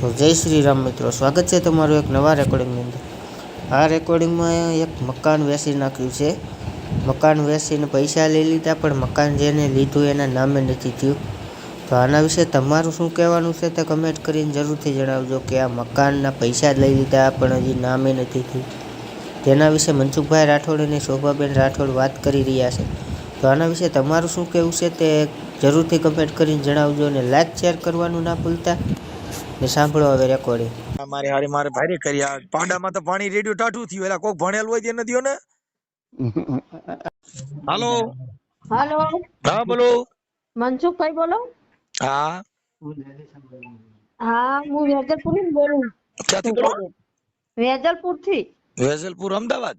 તો જય શ્રી રામ મિત્રો, સ્વાગત છે તમારું એક નવા રેકોર્ડિંગની અંદર। આ રેકોર્ડિંગમાં એક મકાન વેચી નાખ્યું છે। મકાન વેચીને પૈસા લઈ લીધા, પણ મકાન જેને લીધું એના નામે નથી થયું। તો આના વિશે તમારું શું કહેવાનું છે તે કમેન્ટ કરીને જરૂરથી જણાવજો કે આ મકાનના પૈસા જ લઈ લીધા પણ હજી નામે નથી થયું। તેના વિશે મનસુખભાઈ રાઠોડ અને શોભાબેન રાઠોડ વાત કરી રહ્યા છે। તો આના વિશે તમારું શું કહેવું છે તે જરૂરથી કમેન્ટ કરીને જણાવજો અને લાઈક શેર કરવાનું ના ભૂલતા। ને સાંભળો હવે રેકોર્ડિંગ। મારે હારે મારે ભારે કર્યા પાડામાં તો પાણી રેડિયો ટાઢું થયું એલા કોક ભણેલ હોય તે નથી ને। હાલો हेलो હા બોલો मनसुख भाई बोलो। હા हाँ હું વેજલપુર થી બોલું ક્યાંથી બોલો વેજલપુર થી। વેજલપુર અમદાવાદ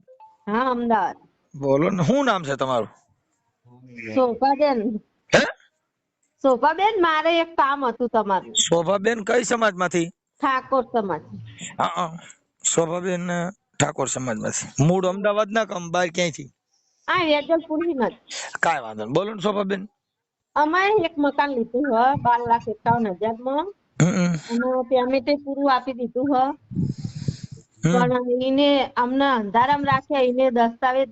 हाँ अमदावाद। બોલો ને શું નામ છે તમારું શોભાબેન હે શોભાબેન મારે એક કામ હતું તમારું। શોભાબેન કઈ સમાજમાંથી ઠાકોર સમાજ। હા હા શોભાબેન ઠાકોર સમાજમાંથી મૂળ અમદાવાદ ના કમ બાર ક્યાંયથી આ વેજલપુર થી નથી। કાંઈ વાંધો નહીં બોલો ને શોભાબેન અમારે એક મકાન લીધું હ 12,51,000 માં અને પેમેન્ટ પૂરું આપી દીધું હ, પણ એને અમને અંધારામાં રાખ્યા। એને દસ્તાવેજ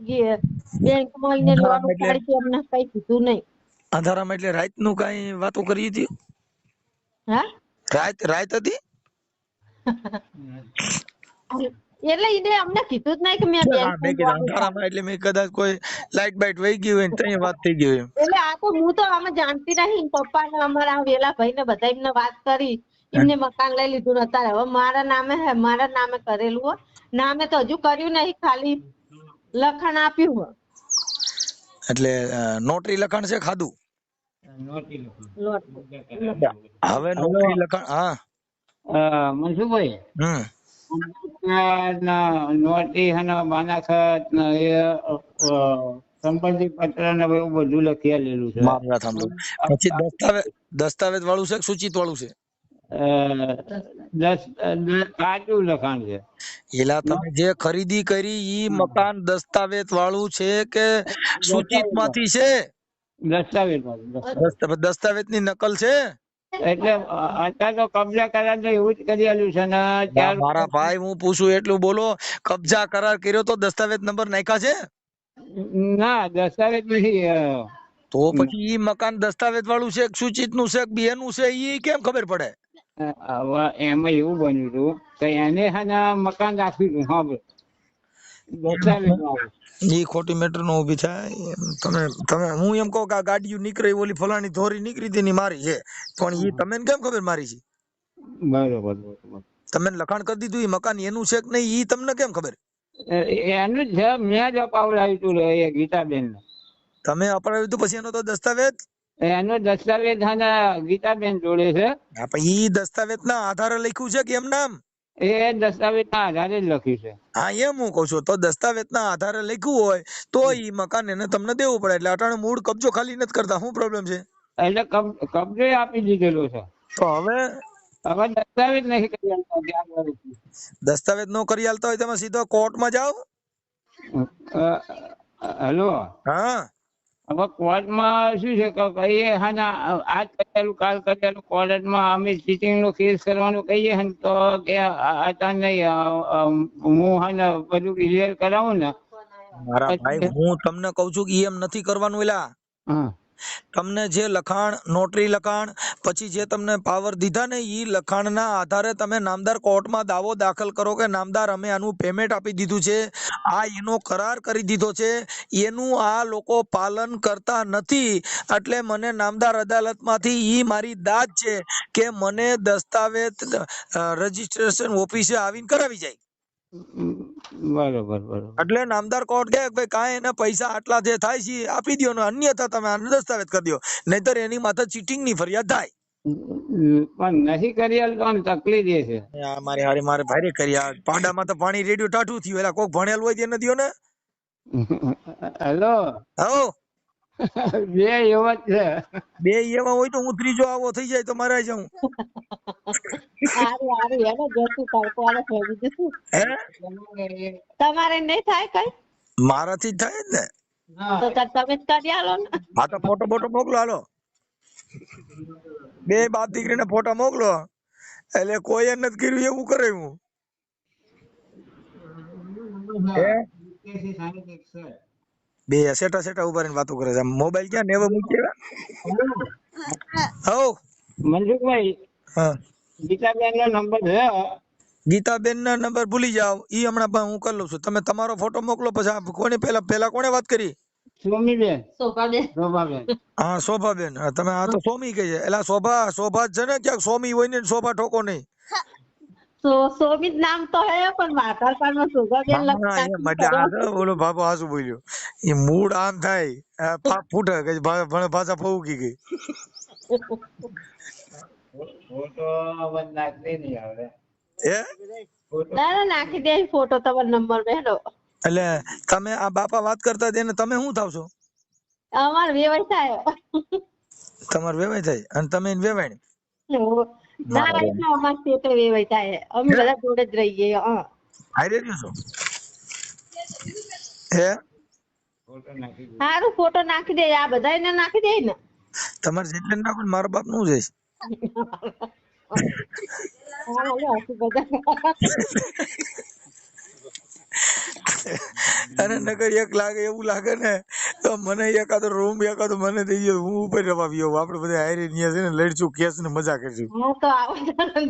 બેંકમાં એને લોન અંધારામાં એટલે ઉપાડી અમને કઈ કીધું નહીં। અંધારામાં એટલે રાત નું કઈ વાતો કરી હતી હા રાત હતી એટલે એને અમને કીધું જ નહીં કે મેં હા મેં બેંકમાં કીધું લોન ઉપાડી। અંધારામાં એટલે મેં કદાચ કોઈ લાઈટ બાઈટ વહી ગઈ હોય ને તઈ વાત થઈ ગઈ હોય એટલે આ તો હું તો આમાં જાણતી નહીં। પપ્પા ને અમારા વેલા ભાઈ ને બધા એમને વાત કરી, એમને મકાન લઈ લીધું ને અત્યારે હવે મારા નામે હે, મારા નામે કરેલું હો। નામે તો હજુ કર્યું નહીં, ખાલી લખાણ આપ્યું હો। એટલે નોટરી લખાણ છે ખાધું લોટ હવે નોટરી લખાણ હા મનસુખભાઈ હમ નોટી અને બાનાખત ને એ સંપત્તિ પત્ર ને એવું બધું લખી આલેલું છે। મારી વાત સાંભળો પછી દસ્તાવેજ વાળું છે કે સૂચિત વાળું છે કાચું લખાણ છે। એલા તમે જે ખરીદી કરી ઈ મકાન દસ્તાવેજ વાળું છે કે સૂચિત માંથી છે દસ્તાવેજ દસ્તાવેજ ની નકલ છે એટલે અત્યારે તો કબજા કરાર તો એવું જ કરી આલ્યું છે ને ત્યાર મારા ભાઈ હું પૂછું એટલું બોલો કબજા કરાર કર્યો તો દસ્તાવેજ નંબર નાખ્યા છે ના દસ્તાવેજ નથી તો પછી ઈ મકાન દસ્તાવેજ વાળું છે કે સૂચિત નું છે કે બેનું છે ઈ કેમ ખબર પડે હવે એમાં એવું બન્યું હતું કે એને હે ને મકાન રાખ્યું હતું હા દસ્તાવેજ વાળું ઈ ખોટી મેટર નો ઉભી થાય તમે તમે હું એમ કહું કે આ ગાડીઓ નીકળે ઓલી ફલાણી ધોરી નીકળી હતી ની મારી છે પણ ઈ તમને કેમ ખબર મારી છે બરોબર તમે લખાણ કરી દીધું ઈ મકાન એનું છે કે નહીં ઈ તમને કેમ ખબર એનું જ છે મેં જ અપાવડાવ્યું હતું એ ગીતાબેન ને તમે અપડાવ્યું હતું પછી એનો તો દસ્તાવેજ એનો દસ્તાવેજ છે ને ગીતાબેન જોડે છે હા પણ ઈ દસ્તાવેજ ના આધારે લખ્યું છે કે એમ નામ એ દસ્તાવેજ ના આધારે જ લખ્યું છે હા એમ હું કઉ છું તો દસ્તાવેજ ના આધારે લખ્યું હોય તો ઈ મકાન એને તમને દેવું પડે એટલે અટાણે મૂળ કબજો ખાલી નથી કરતા શું પ્રોબ્લેમ છે એટલે કબજો આપી દીધેલો છે તો હવે હવે દસ્તાવેજ નહીં કરી આલતા 11 વર્ષથી। દસ્તાવેજ નો કરી આલતા હોય તમે સીધો કોર્ટમાં જાઓ હેલો હા હવે કોર્ટમાં શું છે કે કહીએ હા ને આજ કરેલું કાલ કરેલું કોર્ટમાં અમે ચીટિંગ નો કેસ કરવાનું કહીએ ને તો કે હતા નહીં હું હા ને બધું ક્લિયર કરાવું ને મારા ભાઈ હું તમને કઉ છું કે એમ નથી કરવાનું એલા હા તમને જે લખાણ નોટરી લખાણ પછી જે તમને પાવર દીધા ને ઈ લખાણ ના આધારે તમે નામદાર કોર્ટમાં દાવો દાખલ કરો કે નામદાર અમે આનું પેમેન્ટ આપી દીધું છે આ એનો કરાર કરી દીધો છે એનું આ લોકો પાલન કરતા નથી એટલે મને નામદાર અદાલતમાંથી ઈ મારી દાદ છે કે મને દસ્તાવેજ રજીસ્ટ્રેશન ઓફિસે આવીને કરાવી જાય બરોબર એટલે નામદાર કોર્ટ કહે ભાઈ કાંઈ એને પૈસા આટલા જે થાય છે આપી દો ને અન્યથા તમે આને દસ્તાવેજ કરી દો નહીતર એની માથે ચીટિંગ ની ફરિયાદ થાય પણ નથી કરી આલતો ને તકલીફ એ છે મારે હારે મારે ભારે કર્યા પાડામાં તો પાણી રેડિયો ટાઢું થયું એલા કોક ભણેલ હોય તે નથી ને હેલો હો બે એવા જ છે બે એવા હોય તો હું ત્રીજો આવો થઈ જાય તો મારે જાઉં હારું હારું હેલો જતું તડકો આલે છે બીજું શું હે તમારે નહીં થાય કઈ મારાથી જ થાય જ ને તો તમે જ કરી આલો ને। હા તો ફોટો મોકલો હાલો બે બાપ દીકરીને ફોટો મોકલો એટલે કોઈ નથી કર્યું એવું કરે હું હે બે સેટા સેટા ઉભા રહીને વાતો કરે છે મોબાઈલ ક્યાં નેવે મૂકી આવ્યા હો મનસુખભાઈ હા ગીતાબેન નો નંબર છે ગીતાબેન ના નંબર ભૂલી જાવ ઈ હમણાં હું કરી લઉં છું તમે તમારો ફોટો મોકલો પછી કોને પેલા કોને વાત કરી સોમીબેન શોભાબેન શોભાબેન હા શોભાબેન હા, તમે આ તો સોમી કહે છે એટલે શોભા જ છે ને ક્યાંક સોમી હોય ને શોભા ઠોકો નહીં શોભિત નામ તો હે પણ આધાર કાર્ડ માં શોભાબેન હા લખી એમ એટલે આ તો ઓલો બાપો હાસુ બોલ્યો એ મૂડ આમ થાય ફૂટે કે ભાષા ફૂકી ગઈ ફોટો નાખી નહીં આવે હે ના નાખી દે ફોટો તમારો નંબર બેઠો એટલે તમે આ બાપા વાત કરતા હતા એને તમે શું થાવ છો અમાર વેવાય થાય તમારે વેવાય થાય અને તમે એને વેવાય ના એટલે અમાર ક્ષેત્ર વેવાય થાય અમે બધા જોડે જ રહીએ હારે રહ્યો છો હે ફોટો નાખી દે સારું ફોટો નાખી દે આ બધા ને નાખી દે ને તમારે જેટલે નાખો ને મારા બાપ નું જઈશ અને નકર એક લાગે એવું લાગે ને તો મને એકાદો રૂમ એકાદો મને થઈ ગયો હું ઉપર રવાવ્યો આપડે બધા હારે ન્યા છે ને લડશું કેસ ને મજા કરશું હા તો આવો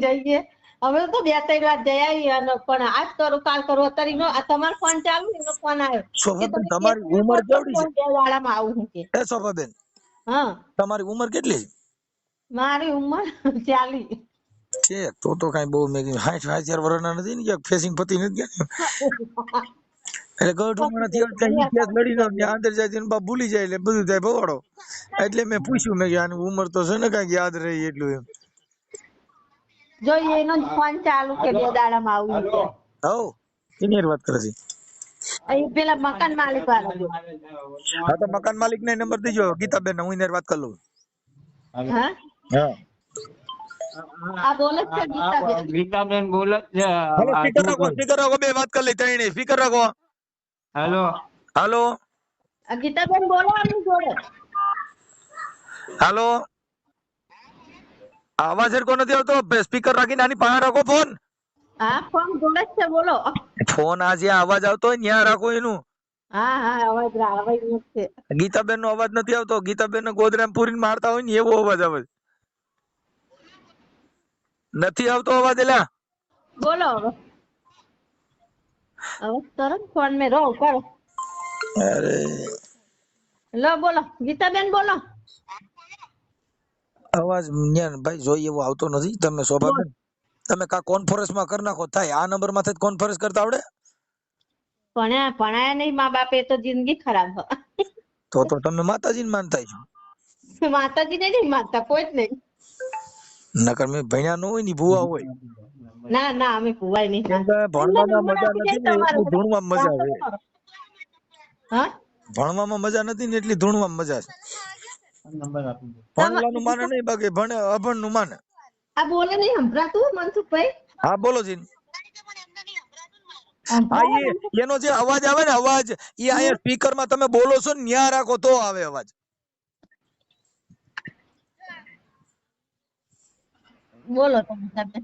જઈએ હવે તો 2-3 વાર જઈ આવી અને પણ આજ કરું કાલ કરું અત્યારે નો આ તમારો ફોન ચાલુ એનો ફોન આવ્યો શોભાબેન તમારી ઉંમર કેવડી છે બે વાળામાં આવું હું કે એ શોભાબેન હા તમારી ઉંમર કેટલી મારી ઉંમર 40 છે તો કઈ બહુ મેં 60 વર્ષના નથી ને કે ફેસિંગ પતિ નથી ગયા એટલે ગઢુમાં નથી આવતા કેસ લડી નો અંદર જાય ને બાપ ભૂલી જાય એટલે બધું થાય ભવાડો એટલે મેં પૂછ્યું મેં કે આની ઉંમર તો છે ને કઈક યાદ રહી એટલું એમ જોઈએ એનો ફોન ચાલુ કે 2 દાડામાં આવું કે હો કેની વાત કરે છે અહીં પેલા મકાન માલિક વાળા જો હા તો મકાન માલિક ને નંબર દેજો ગીતાબેન હું એને વાત કરી લઉં હા હા આ બોલે છે ગીતાબેન ગીતાબેન બોલે છે સ્પીકર રાખો બે વાત કરી લઈ ત્રણે સ્પીકર રાખો હેલો હાલો આ ગીતાબેન બોલો આમની જોડે હાલો અવાજ સરખો નથી આવતો સ્પીકર રાખીને આની પાસે રાખો ફોન હા ફોન જોડે જ છે બોલો ફોન આ જે અવાજ આવતો હોય ત્યાં રાખો એનું હા હા અવાજ નો છે ગીતાબેન નો અવાજ નથી આવતો ગીતાબેન ને ગોદરામ પૂરીને મારતા હોય ને એવો અવાજ આવે નથી આવતો અવાજ એલા બોલો હવે તરત ફોન में रहो करो અરે लो बोलो गीताबेन बोलो અવાજ ન્યા ભાઈ જોઈએ એવો આવતો નથી તમે શોભાબેન તમે કા કોન્ફરન્સ માં કરી નાખો થાય આ નંબર માંથી કોન્ફરન્સ કરતા આવડે ભણાયા નહીં મા બાપે તો જિંદગી ખરાબ તો તમે માતાજીને માનતા છો માતાજી ને નહીં માનતા કોઈ જ નહીં નકર મેં ભણ્યા ન હોય ની ભૂવા હોય ના ના અમે ભુવાય નહીં ભણવામાં મજા નથી ને એટલી ધૂણવામાં મજા આવે હા ભણવામાં મજા નથી ને એટલી ધૂણવામાં મજા છે ભણવાનું માને નહીં બાકી ભણે અભણ નું માને આ બોલે નહીં સંભળાતું મનસુખભાઈ હા બોલો જી હા એનો જે અવાજ આવે ને અવાજ એ અહીંયા સ્પીકર માં તમે બોલો છો ને ન્યા રાખો તો આવે અવાજ બોલો તમે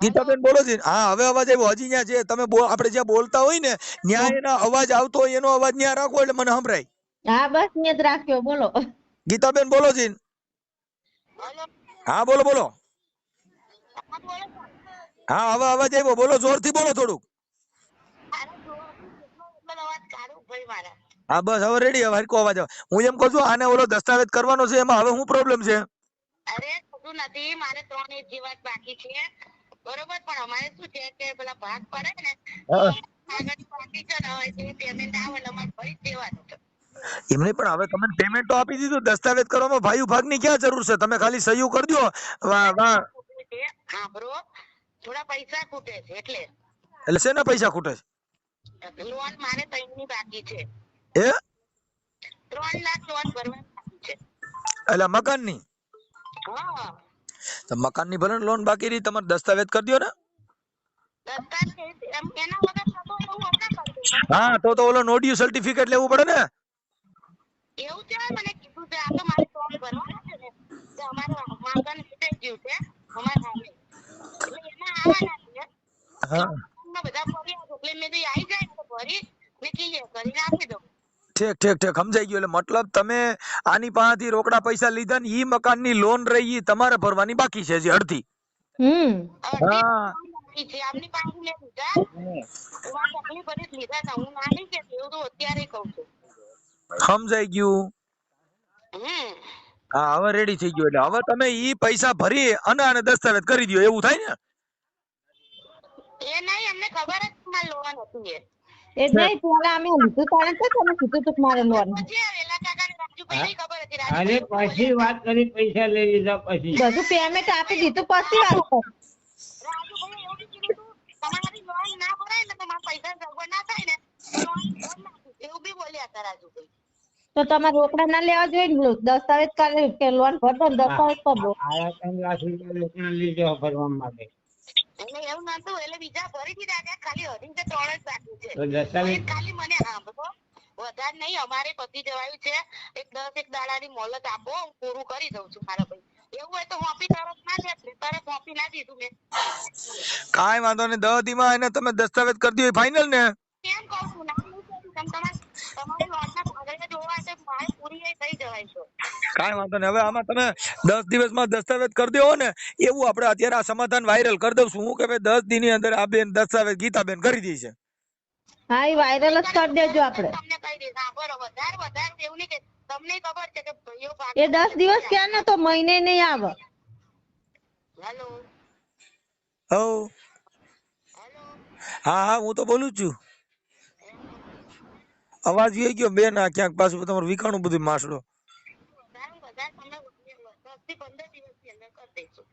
ગીતાબેન બોલો જી હા હવે અવાજ આવ્યો હજી ન્યા છે તમે આપણે જ્યાં બોલતા હોય ને ન્યા એના અવાજ આવતો હોય એનો અવાજ ન્યા રાખો એટલે મને સંભળાય હા બસ ને જ રાખ્યો બોલો ગીતાબેન બોલો જી હા બોલો બોલો હા હવે અવાજ આવ્યો બોલો જોરથી બોલો થોડુંક હા બસ હવે રેડી હવે હરકો અવાજ આવે હું એમ કહું છું આને ઓલો દસ્તાવેજ કરવાનો છે એમાં હવે શું પ્રોબ્લેમ છે અરે કશું નથી મારે 3 ઇંચ જેવા બાકી છે બરોબર પણ અમારે શું છે કે પેલા ભાગ પડે ને આગળ બાકી છે ને હવે જે પેમેન્ટ આવે એટલે અમારે ભરી દેવાનું છે એમને પણ હવે તમે પેમેન્ટ તો આપી દીધું દસ્તાવેજ કરવામાં ભાઈ ભાગની ક્યાં જરૂર છે તમે ખાલી સહી કરી દો વાહ વાહ હા બરો થોડા પૈસા ખૂટે છે એટલે શેના પૈસા ખૂટે છે લોન મારે 3 ની બાકી છે એ 3 લાખ લોન ભરવાની બાકી છે એટલે મકાનની હા તો મકાનની ભલે લોન બાકી રહી તમારે દસ્તાવેજ કરી દો ને દસ્તાવેજ એના વગર થતો એવું હમણાં કરી દઉં હા તો ઓલો નોડિયું સર્ટિફિકેટ લેવું પડે ને એવું છે મને કીધું છે આ તો મારે લોન ભરવાના છે ને તો અમારું મકાન વેચાઈ ગયું છે અમારા નામે એટલે આવવાના છે. હા માં બધા ફર્યા છે એટલે મેં કીધું આવી જાય ને તો ભરી ને ક્લિયર કરીને આપી દઉં. ઠીક ઠીક ઠીક સમજાઈ ગયું. એટલે મતલબ તમે આની પાસેથી રોકડા પૈસા લીધા ને ઈ મકાનની લોન રહી ઈ તમારે ભરવાની બાકી છે હજી અડધી. અડધી હા બાકી છે આમની પાસે મેં લીધા એવા તકલીફ બધી જ લીધા હતા. હું ના નહીં કહેતી એવું તો અત્યારે કહું છું. સમજાઈ ગયું. હા હવે રેડી થઈ ગયું. એટલે હવે તમે ઈ પૈસા ભરી અને આને દસ્તાવેજ કરી દો એવું થાય ને. એ નહીં અમને ખબર જ મારે લોન હતી એ નહીં પેલા અમે લીધું તારે તો તમે કીધું તું કે મારે લોન પછી વેલા કાકા ને રાજુભાઈ ખબર હતી. અરે પછી વાત કરી પૈસા લઈ લીધા પછી બધું પેમેન્ટ આપી દીધું પછી વાત કરી. રાજુભાઈ એવું બી કીધું તું તમારી લોન ના ભરાય ને તો મારા પૈસા સગવડ ના થાય ને લોન નાખીશ એવું બી બોલ્યા હતા રાજુભાઈ. તો તમારે રોકડા ના લેવા જોઈએ ને દસ્તાવેજ કરે કે લોન ભરતો ને દસ્તાવેજ કરી દો. આયા 3 લાખ રૂપિયા લોકોને લીધો ભરવા માટે એટલે એવું નતું એટલે બીજા ભરી દીધા ત્યાં ખાલી હજી કે 3 જ બાકી છે. તો દસ્તાવેજ ખાલી મને સાંભળો વધારે નહીં અમારે પતી જવાયું છે. એક 10 દાડાની મોહલત આપો હું પૂરું કરી દઉં છું મારા ભાઈ. એવું હોય તો હોપી તરફ ના દે તરફ હોપી ના દીધું મેં. કાંઈ વાંધો નહીં 10 દી માં એને તમે દસ્તાવેજ કરી દો ફાઇનલ ને. કેમ કહું છું ના નહીં કરું તમારી લોનના કાગળિયા જોવા છે મારે પૂરી થઈ જવાય છે. કાંઈ વાંધો નહીં. હવે આમાં તમે 10 દિવસમાં દસ્તાવેજ કરી દેવો ને એવું આપણે અત્યારે આ સમાધાન વાયરલ કરી દઉં હું કે ભાઈ 10 દી ની અંદર આ બેન દસ્તાવેજ ગીતાબેન કરી દે છે. હા એ વાયરલ જ કરી દેજો આપણે. તમને કહી દઈશ હા બરોબર વધારે એવું નહીં કે તમને ખબર છે કે ભાઈઓ એ 10 દિવસ ક્યાં ને તો મહિને નહીં આવે. હેલો હો હા હા હું તો બોલું જ છું. અવાજ આવી ગયો બેન આ ક્યાંક પાછું તમારું વિખાણું બધું માસડો. વધારે તમને 10 થી 15 દિવસની અંદર કરી દઈશું.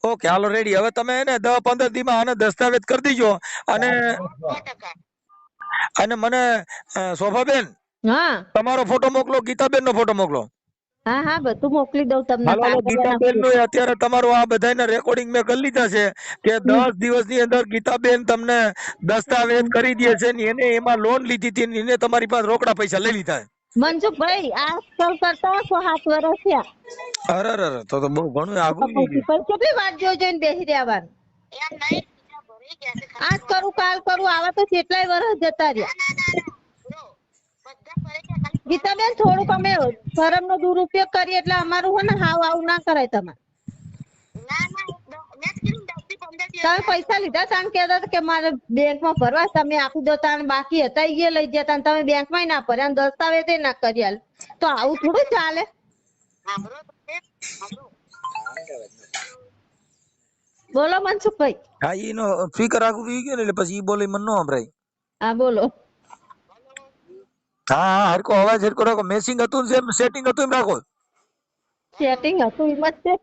ઓકે હાલો રેડી. હવે તમે એને 10-15 દી માં આને દસ્તાવેજ કરી દીજો અને 100%. અને મને શોભાબેન હા તમારો ફોટો મોકલો ગીતાબેન નો ફોટો મોકલો. હા હા બધું મોકલી દઉં તમને. હાલો હાલો ગીતાબેન નું અત્યારે તમારું આ બધાના રેકોર્ડિંગ મેં કરી લીધા છે કે 10 દિવસની અંદર ગીતાબેન તમને દસ્તાવેજ કરી દે છે ને એને એમાં લોન લીધી હતી ને એને તમારી પાસે રોકડા પૈસા લઈ લીધા. મનસુખભાઈ આજકાલ કરતા 7 વર્ષ થયા. અરે અરે તો બહુ ઘણું આગળ ગયું. પણ કેટલી વાત જોઈને બેસી રહેવાનું. એમ નહીં બીજા ભરી ગયા છે આજ કરું કાલ કરું આવા તો કેટલાય વર્ષ જતા રહ્યા. બરો બધા ભરી ગયા ખાલી ગીતાબેન થોડુંક અમે શરમ નો દુરુપયોગ કરીએ એટલે અમારું હોય ને હાવ આવું ના કરાય તમારે. ના મેં કીધું 10 થી 15 દિવસ તમે પૈસા લીધા તાન કહેતા હતા કે મારે બેંકમાં ભરવા તમે આપી દો તાન બાકી હતા એ લઈ જતા તમે બેંકમાં ના ભર્યા દસ્તાવેજ ના કરી આલ તો આવું થોડું ચાલે. સાંભળો સાંભળો બોલો મનસુખભાઈ. હા એનો સ્પીકર આગળ રહી ગયો ને એટલે પછી ઈ બોલે મને ન સંભળાય. હા બોલો. હા હા હરકો અવાજ હરકો રાખો. મેસિંગ હતું ને જેમ સેટિંગ હતું એમ રાખો. સેટિંગ હતું એમ જ છે.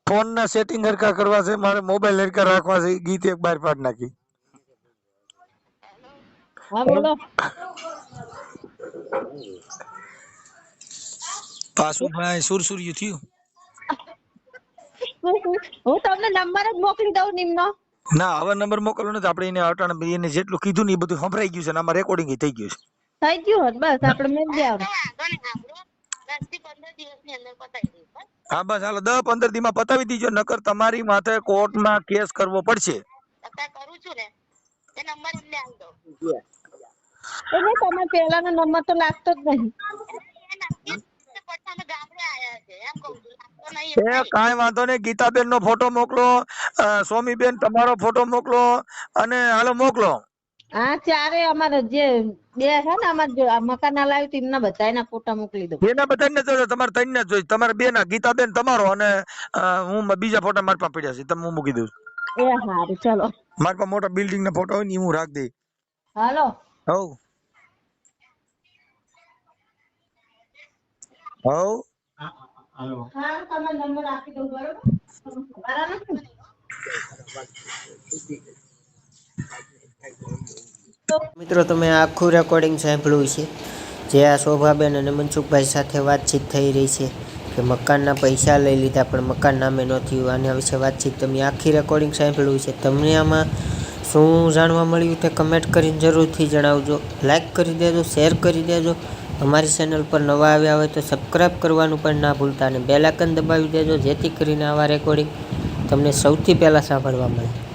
ફોન ના સેટિંગ હરકા કરવા છે મારે મોબાઈલ હરકા રાખવા છે. ગીત એક બાર પાડ નાખી. હા બોલો. પાછું ભાઈ સુરસુર્યું થયું. હું તમને નંબર જ મોકલી દઉં નિમનો. ના હવે નંબર મોકલવો નથી આપણે એને અટાણે એને જેટલું કીધું ને એ બધું સંભળાઈ ગયું છે ને આમાં રેકોર્ડિંગ થઈ ગયું છે. થઈ ગયું હોત બસ આપણે મેળ દેવાનું. વાંધો નહીં સાંભળો 10 થી 15 દિવસની અંદર પતાવી દઈશ બસ. હા બસ હાલો 10-15 દી માં પતાવી દીજો નકર તમારી માથે કોર્ટમાં કેસ કરવો પડશે. અત્યારે કરું છું ને એ નંબર એમને આપી દો. એટલે તમારે પહેલાનો નંબર તો લાગતો જ નહીં. એ નક્કી પછી અમે ગામડે આયા છે એમ કહું છું લાગતો નહીં એ કાંઈ વાંધો નહીં. ગીતાબેન નો ફોટો મોકલો. સોમીબેન તમારો ફોટો મોકલો અને હાલો મોકલો. હા ચારે અમારે જે બે છે ને અમારે મકાન લાવ્યું તેમના બધાના ફોટા મોકલી દઉં. એના બધાને જોઈએ તમારે ત્રણ જ જોઈએ. તમારે બે ના ગીતાબેન તમારો અને હું બીજા ફોટા મારી પાસે પડ્યા છે તમે હું મૂકી દઉં. એ સારું ચલો. મારી પાસે મોટા બિલ્ડિંગ ના ફોટા હોય ને હું રાખી દઈ. હાલો. હવ હવ હાલો હા તમારો નંબર આપી દઉં બરોબર. મારા નથી. મિત્રો તમે આખું રેકોર્ડિંગ સાંભળ્યું છે જે આ શોભાબેન અને મનસુખભાઈ સાથે વાતચીત થઈ રહી છે કે મકાનના પૈસા લઈ લીધા પણ મકાન નામે ન થયું. આના વિશે વાતચીત તમે આખી રેકોર્ડિંગ સાંભળ્યું છે. તમને આમાં શું જાણવા મળ્યું તે કમેન્ટ કરીને જરૂરથી જણાવજો. લાઈક કરી દેજો, શેર કરી દેજો. અમારી ચેનલ પર નવા આવ્યા હોય તો સબસ્ક્રાઈબ કરવાનું પણ ના ભૂલતા અને બેલ આઇકન દબાવી દેજો જેથી કરીને આવા રેકોર્ડિંગ તમને સૌથી પહેલાં સાંભળવા મળે.